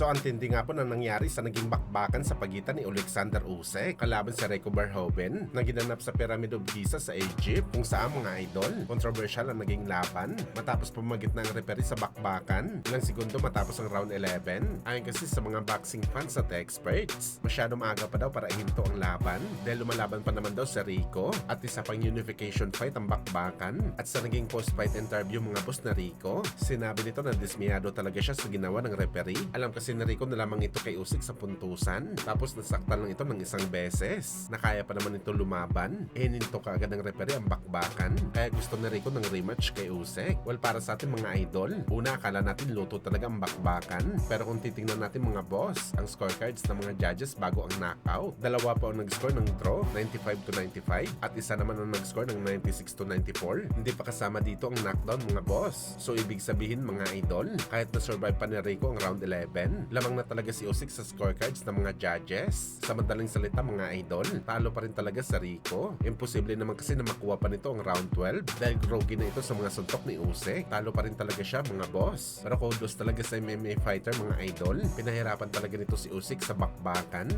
So ang tindi nga po na nangyari sa naging bakbakan sa pagitan ni Alexander Usyk kalaban si Rico Verhoeven na ginanap sa Pyramid of Giza sa Egypt, kung saan mga idol, kontrobersyal ang naging laban matapos pumagit ng referee sa bakbakan ilang segundo matapos ang round 11. Ayon kasi sa mga boxing fans at experts, masyadong maaga pa daw para ihinto ang laban dahil lumalaban pa naman daw si Rico at isa pang unification fight ang bakbakan. At sa naging post-fight interview mga boss na Rico, sinabi nito na dismiyado talaga siya sa ginawa ng referee. Alam kasi ni Rico na lamang ito kay Usyk sa puntusan, tapos nasaktan lang ito ng isang beses na kaya pa naman ito lumaban. Hininto kaagad ng referee ang bakbakan, kaya gusto ni Rico ng rematch kay Usyk. Well, para sa ating mga idol, una akala natin luto talaga ang bakbakan, pero kung titingnan natin mga boss, ang scorecards ng mga judges bago ang knockout, dalawa pa ang nag-score ng draw, 95-95, at isa naman ang nag-score ng 96-94. Hindi pa kasama dito ang knockdown mga boss. So ibig sabihin mga idol, kahit na-survive pa ni Rico ang round 11, lamang na talaga si Usyk sa scorecards ng mga judges. Sa madaling salita mga idol, talo pa rin talaga sa Rico. Imposible naman kasi na makuha pa nito ang round 12 dahil groggy na ito sa mga suntok ni Usyk. Talo pa rin talaga siya mga boss. Pero kudos talaga sa MMA fighter mga idol. Pinahirapan talaga nito si Usyk sa bakbakan.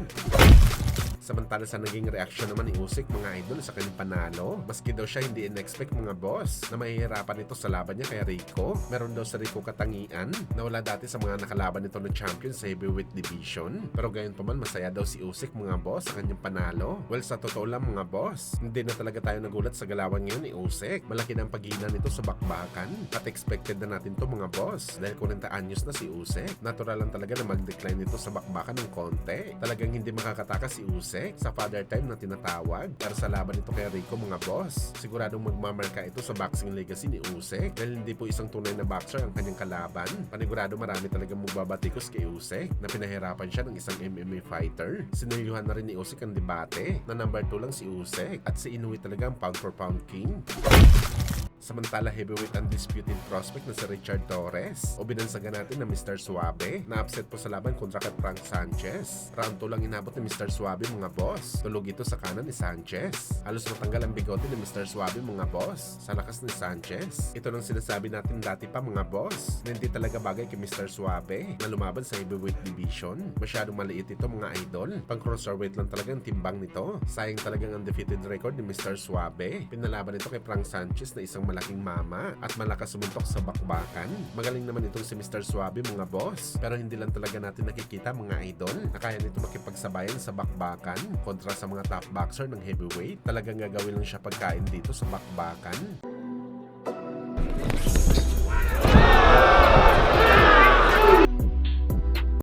Samantala sa naging reaksyon naman ni Usyk mga idol sa kanyang panalo, maski daw siya hindi in-expect mga boss na mahihirapan ito sa laban niya kay Rico. Meron daw sa Rico katangian na wala dati sa mga nakalaban nito ng champion sa heavyweight division. Pero gayon pa man masaya daw si Usyk mga boss sa kanyang panalo. Well, sa totoo lang mga boss, hindi na talaga tayo nagulat sa galawan ngayon ni Usyk. Malaki na ang paghina nito sa bakbakan at expected na natin to mga boss dahil 40 anyos na si Usyk. Natural lang talaga na mag-decline nito sa bakbakan ng konti. Talagang hindi makakatakas si Usyk sa father time na tinatawag. Pero sa laban nito kay Rico mga boss, siguradong magmamarka ito sa boxing legacy ni Usyk dahil hindi po isang tunay na boxer ang kanyang kalaban. Panigurado marami talagang magbabatikos kay Usyk na pinahirapan siya ng isang MMA fighter. Sinuyuhan na rin ni Usyk ang debate na number 2 lang si Usyk at si Inoue talaga ang pound for pound king. Samantala, heavyweight undisputed prospect na si Richard Torres o binansagan natin na Mr. Suave na upset po sa laban kontra kay Frank Sanchez. Round 2 lang inabot ni Mr. Suave mga boss. Tulog ito sa kanan ni Sanchez. Halos matanggal ang bigote ni Mr. Suave mga boss sa lakas ni Sanchez. Ito nang sinasabi natin dati pa mga boss na hindi talaga bagay kay Mr. Suave na lumaban sa heavyweight division. Masyadong maliit ito mga idol. Pang cruiserweight lang talaga ang timbang nito. Sayang talagang undefeated record ni Mr. Suave. Pinalaban ito kay Frank Sanchez na isang malaking mama at malakas sumuntok sa bakbakan. Magaling naman itong si Mr. Suave mga boss, pero hindi lang talaga natin nakikita mga idol na kaya nito makipagsabayan sa bakbakan kontra sa mga top boxer ng heavyweight. Talagang gagawin lang siya pagkain dito sa bakbakan.